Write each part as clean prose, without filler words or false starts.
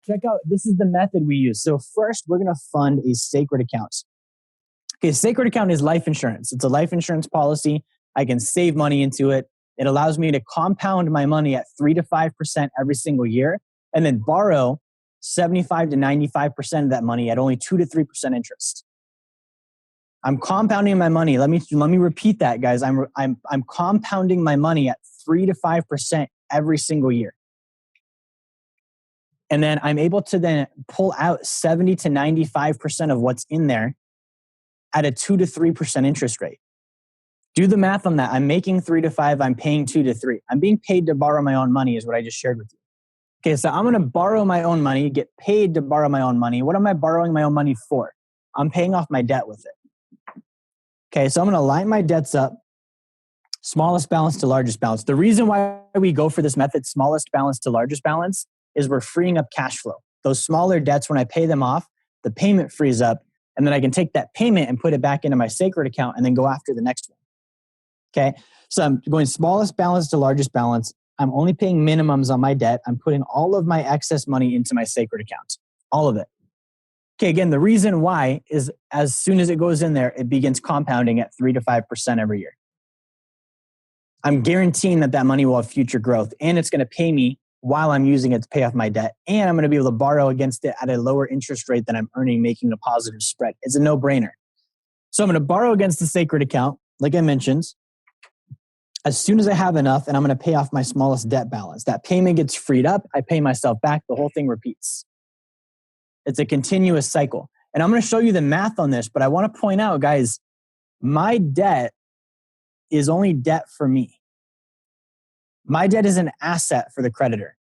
check out, this is the method we use. So first, we're going to fund a sacred account. Okay, sacred account is life insurance. It's a life insurance policy. I can save money into it. It allows me to compound my money at 3 to 5% every single year and then borrow 75 to 95% of that money at only 2 to 3% interest. I'm compounding my money. Let me repeat that, guys. I'm compounding my money at 3 to 5% every single year. And then I'm able to then pull out 70 to 95% of what's in there at a 2 to 3% interest rate. Do the math on that. I'm making 3 to 5. I'm paying 2 to 3. I'm being paid to borrow my own money is what I just shared with you. Okay, so I'm going to borrow my own money, get paid to borrow my own money. What am I borrowing my own money for? I'm paying off my debt with it. Okay, so I'm going to line my debts up, smallest balance to largest balance. The reason why we go for this method, smallest balance to largest balance, is we're freeing up cash flow. Those smaller debts, when I pay them off, the payment frees up, and then I can take that payment and put it back into my sacred account and then go after the next one. Okay, so I'm going smallest balance to largest balance. I'm only paying minimums on my debt. I'm putting all of my excess money into my sacred account, all of it. Okay, again, the reason why is as soon as it goes in there, it begins compounding at 3 to 5% every year. I'm guaranteeing that money will have future growth, and it's going to pay me while I'm using it to pay off my debt. And I'm going to be able to borrow against it at a lower interest rate than I'm earning, making a positive spread. It's a no-brainer. So I'm going to borrow against the sacred account, like I mentioned, as soon as I have enough, and I'm going to pay off my smallest debt balance. That payment gets freed up. I pay myself back. The whole thing repeats. It's a continuous cycle. And I'm going to show you the math on this, but I want to point out, guys, my debt is only debt for me. My debt is an asset for the creditor.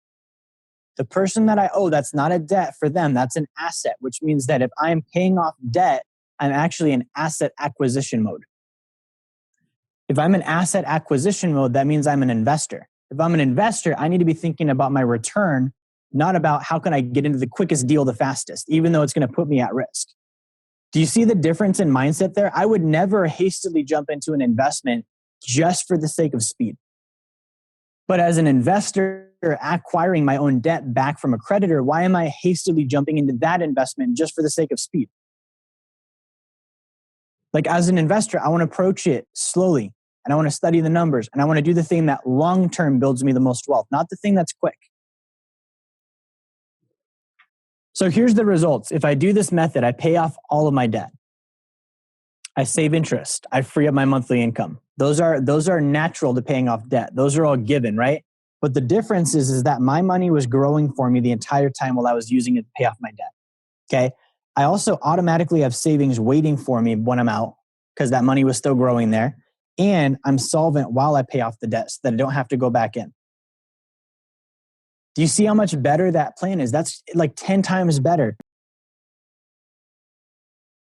The person that I owe, that's not a debt for them. That's an asset, which means that if I'm paying off debt, I'm actually in asset acquisition mode. If I'm in asset acquisition mode, that means I'm an investor. If I'm an investor, I need to be thinking about my return, not about how can I get into the quickest deal the fastest, even though it's going to put me at risk. Do you see the difference in mindset there? I would never hastily jump into an investment just for the sake of speed. But as an investor acquiring my own debt back from a creditor, why am I hastily jumping into that investment just for the sake of speed? Like as an investor, I want to approach it slowly and I want to study the numbers and I want to do the thing that long-term builds me the most wealth, not the thing that's quick. So here's the results. If I do this method, I pay off all of my debt. I save interest. I free up my monthly income. Those are natural to paying off debt. Those are all given, right? But the difference is that my money was growing for me the entire time while I was using it to pay off my debt. Okay. I also automatically have savings waiting for me when I'm out because that money was still growing there. And I'm solvent while I pay off the debt so that I don't have to go back in. Do you see how much better that plan is? That's like 10 times better.